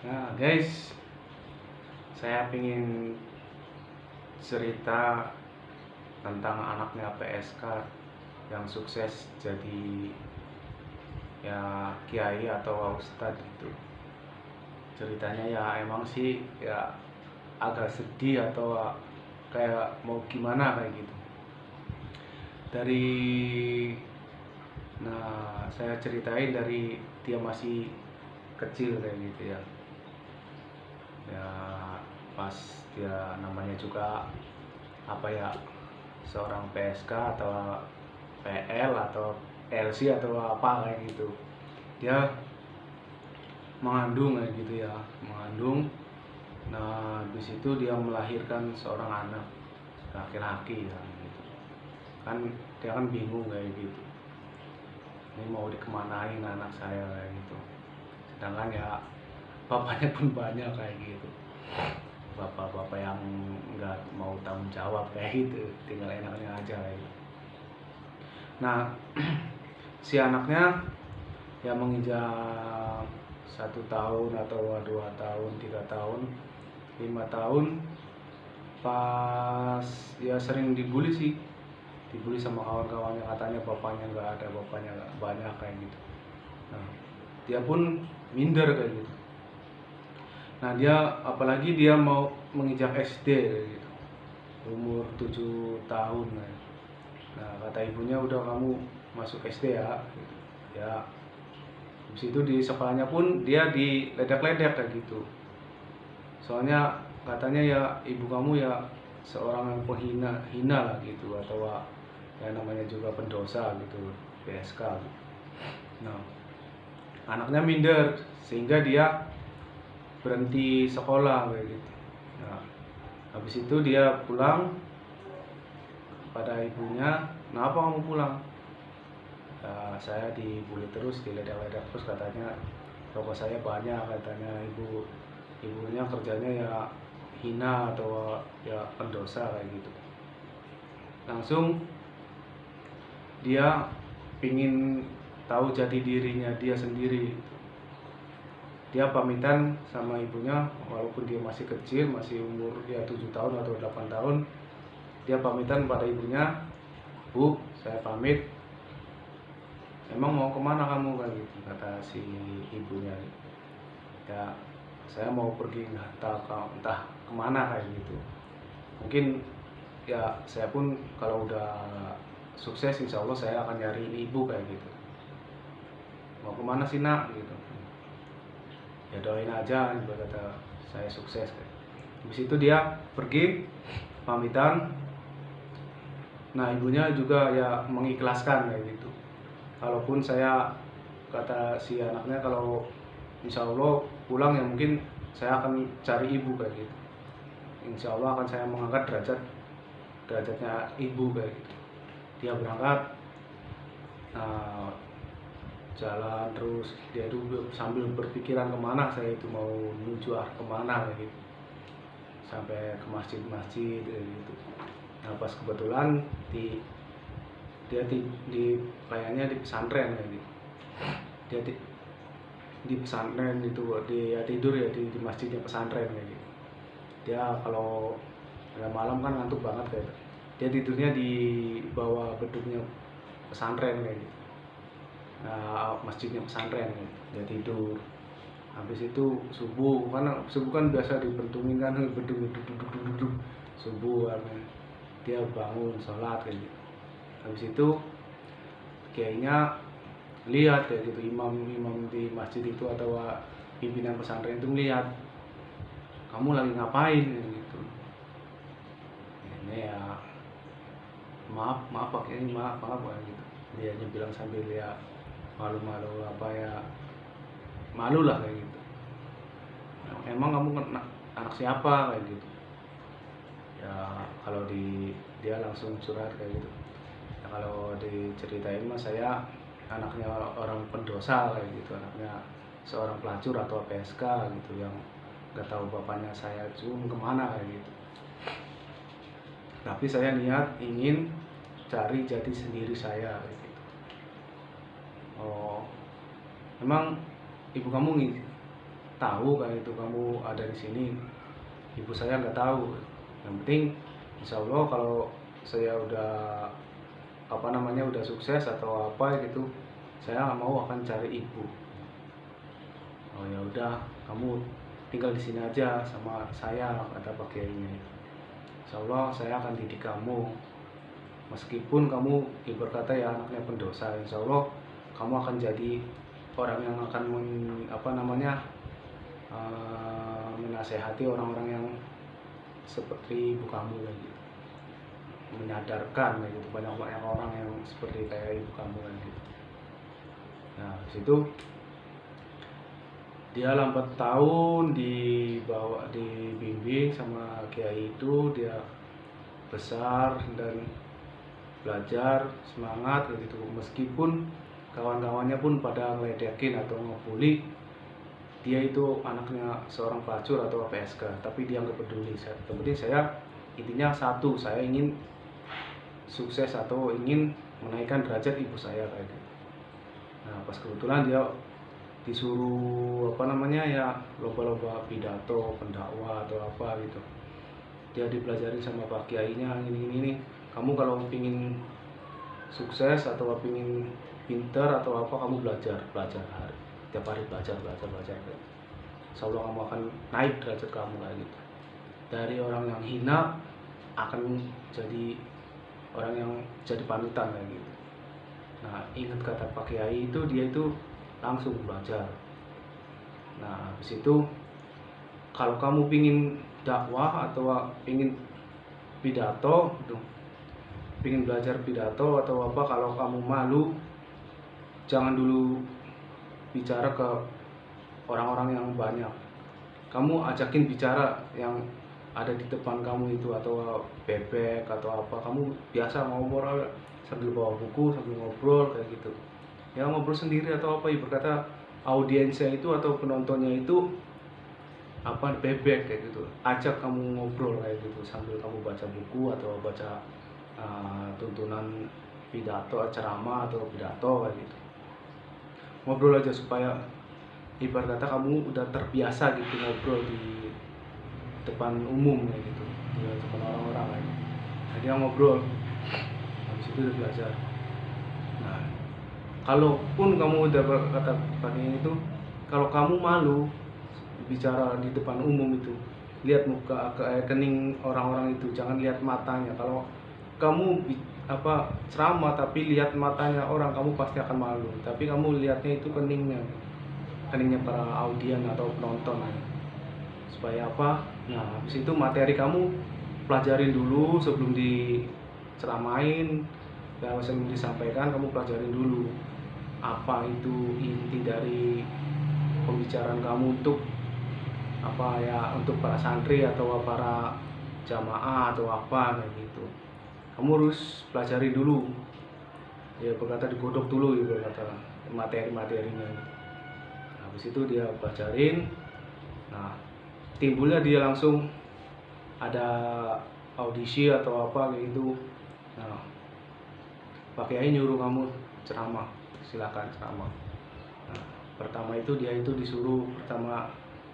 Nah, guys, saya ingin cerita tentang anaknya PSK yang sukses jadi ya kiai atau ustadz itu. Ceritanya ya emang sih ya agak sedih atau kayak mau gimana kayak gitu. Dari saya ceritain dari dia masih kecil kayak gitu ya. Ya pas dia namanya juga apa ya, seorang PSK atau PL atau LC atau apa kayak gitu, dia mengandung kayak gitu ya, mengandung. Nah habis itu dia melahirkan seorang anak laki-laki kan gitu kan. Dia kan bingung kayak gitu, ini mau dikemanain anak saya kayak gitu, sedangkan ya bapaknya pun banyak kayak gitu, bapak-bapak yang nggak mau tanggung jawab kayak gitu, tinggal enaknya aja kayak gitu. Nah si anaknya ya menginjak 1 tahun atau 2 tahun, 3 tahun, 5 tahun, pas ya sering dibully sih, dibully sama kawan-kawannya, katanya bapaknya nggak ada, bapaknya nggak banyak kayak gitu. Nah dia pun minder kayak gitu. Nah dia apalagi dia mau menginjak SD kayak gitu, umur 7 tahun kayak. Nah kata ibunya, udah kamu masuk SD ya gitu. Ya habis itu di sekolahnya pun dia diledek-ledek kayak gitu, soalnya katanya ya ibu kamu ya seorang yang penghina hina lah gitu, atau ya namanya juga pendosa gitu, PSK. Nah anaknya minder sehingga dia berhenti sekolah kayak gitu. Nah habis itu dia pulang pada ibunya, kenapa kamu pulang? Ya, saya dibully terus, diledek-ledek terus, katanya toko saya banyak, katanya ibunya kerjanya ya hina atau ya pendosa kayak gitu. Langsung dia pingin tahu jati dirinya dia sendiri. Dia pamitan sama ibunya, walaupun dia masih kecil, masih umur ya 7 tahun atau 8 tahun. Dia pamitan pada ibunya, bu saya pamit, emang mau kemana kamu kayak gitu, kata si ibunya. Ya saya mau pergi entah kemana kayak gitu, mungkin ya saya pun kalau udah sukses insya Allah saya akan nyariin ibu kayak gitu. Mau kemana sih nak gitu, ya doain aja gitu, kata saya sukses kayak. Habis itu dia pergi pamitan. Nah ibunya juga ya mengikhlaskan kayak gitu, kalaupun saya, kata si anaknya, kalau insya Allah pulang ya mungkin saya akan cari ibu kayak gitu, insya Allah akan saya mengangkat derajatnya ibu kayak gitu. Dia berangkat, nah, jalan terus, dia itu sambil berpikiran kemana saya itu mau menuju arah kemana kayak gitu, sampai ke masjid-masjid kayak gitu. Nah pas kebetulan dia di kayaknya di pesantren kayak gitu. Dia di pesantren itu, dia tidur ya di masjidnya pesantren kayak gitu. Dia kalau malam kan ngantuk banget kayak gitu. Dia tidurnya di bawah gedungnya pesantren kayak gitu. Nah, masjidnya pesantren kayak gitu. Dia tidur. Habis itu subuh, karena subuh kan biasa dibentungin kan, bedung duduk subuh kan. Dia bangun sholat kayak gitu. Habis itu kayaknya lihat kayak gitu, imam di masjid itu atau pimpinan pesantren itu melihat, kamu lagi ngapain gitu. Ini ya maaf pak, ini maaf kayak gitu. Dia aja bilang sambil ya malu-malu apa ya, malu lah kayak gitu. Emang kamu anak siapa kayak gitu. Ya kalau dia langsung curhat kayak gitu. Ya, kalau diceritain mas, saya anaknya orang pendosa kayak gitu, anaknya seorang pelacur atau PSK gitu, yang nggak tahu bapaknya saya cium kemana kayak gitu. Tapi saya niat ingin cari jati sendiri saya kayak gitu. Oh emang ibu kamu nih tahu kayak itu kamu ada di sini, ibu saya nggak tahu. Yang penting insya Allah kalau saya udah udah sukses atau apa gitu, saya mau akan cari ibu. Oh ya udah, kamu tinggal di sini aja sama saya, kata Pak Kiainya. Insya Allah saya akan didik kamu, meskipun kamu berkata ya anaknya pendosa, insya Allah kamu akan jadi orang yang akan menasehati orang-orang yang seperti ibu kamu lagi, menyadarkan gitu, banyak orang yang seperti kayak ibu kamu lagi. Nah situ dia lambat tahun dibimbing sama kiai itu, dia besar dan belajar semangat gitu, meskipun kawan-kawannya pun pada ngeledekin atau ngebully dia itu anaknya seorang pelacur atau PSK, tapi dia nggak peduli. Yang penting saya intinya satu, saya ingin sukses atau ingin menaikkan derajat ibu saya kayak gitu. Nah pas kebetulan dia disuruh ya lomba-lomba pidato, pendakwah atau apa gitu, dia dipelajarin sama Pak Kiainya, ini kamu kalau ingin sukses atau ingin pinter atau apa, kamu belajar tiap hari belajar. Insya Allah kamu akan naik derajat kamu kayak gitu. Dari orang yang hina akan jadi orang yang jadi panutan kayak gitu. Nah ingat kata Pak Kiai itu, dia itu langsung belajar. Nah habis itu kalau kamu pingin dakwah atau pingin pidato gitu, pingin belajar pidato atau apa, kalau kamu malu jangan dulu bicara ke orang-orang yang banyak, kamu ajakin bicara yang ada di depan kamu itu, atau bebek atau apa, kamu biasa ngobrol sambil bawa buku sambil ngobrol kayak gitu ya, ngobrol sendiri atau apa, berkata audiensnya itu atau penontonnya itu bebek kayak gitu, ajak kamu ngobrol kayak gitu sambil kamu baca buku atau baca tuntunan pidato, ceramah atau pidato kayak gitu. Ngobrol aja supaya ibarat kata kamu udah terbiasa gitu ngobrol di depan umum kayak gitu, di depan orang-orang kayak gitu. Nah dia ngobrol, habis itu udah belajar. Nah kalaupun kamu udah berkata pakai itu, kalau kamu malu bicara di depan umum itu, lihat muka kening orang-orang itu, jangan lihat matanya. Kalau kamu ceramah tapi lihat matanya orang, kamu pasti akan malu. Tapi kamu lihatnya itu keningnya para audien atau penonton supaya apa? Nah habis itu materi kamu pelajarin dulu sebelum diceramain, dan sebelum disampaikan kamu pelajarin dulu apa itu inti dari pembicaraan kamu untuk untuk para santri atau para jamaah atau apa kayak gitu. Kamu harus pelajari dulu ya, berkata digodok dulu ya, berkata materi-materinya. Habis itu dia pelajarin. Nah timbulnya dia langsung ada audisi atau apa kayak gitu. Nah Pak Kiai nyuruh kamu ceramah, silakan ceramah. Nah, pertama itu dia itu disuruh pertama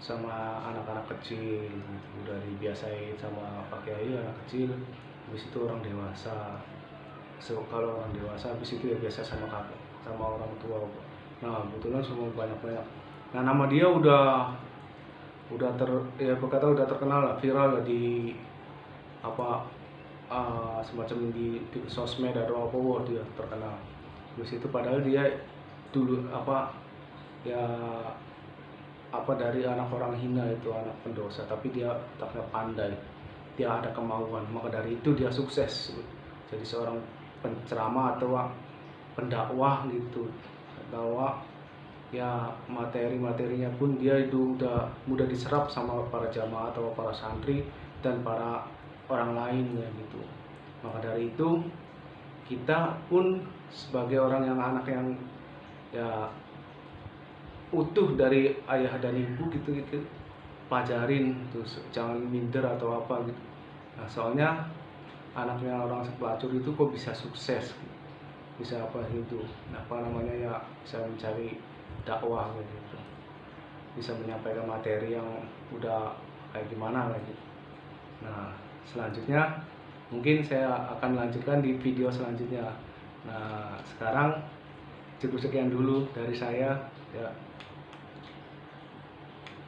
sama anak-anak kecil, udah dibiasain sama Pak Kiai anak kecil, habis itu orang dewasa. Kalau orang dewasa habis itu ya biasa sama kakak, sama orang tua. Nah kebetulan semua banyak. Nah nama dia udah udah terkenal lah, viral lah di semacam di sosmed atau apa, dia terkenal. Terus itu padahal dia dulu dari anak orang hina itu, anak pendosa, tapi dia otaknya pandai, dia ada kemauan, maka dari itu dia sukses jadi seorang penceramah atau pendakwah gitu. Dakwah ya, materi-materinya pun dia itu udah mudah diserap sama para jamaah atau para santri dan para orang lainnya gitu. Maka dari itu kita pun sebagai orang yang anak yang ya utuh dari ayah dan ibu gitu pelajarin terus, jangan minder atau apa gitu. Nah soalnya anaknya orang pelacur itu kok bisa sukses, bisa bisa mencari dakwah gitu. bisa menyampaikan materi yang udah kayak gimana lagi. Nah, selanjutnya mungkin saya akan lanjutkan di video selanjutnya. Nah, sekarang cukup sekian dulu dari saya ya.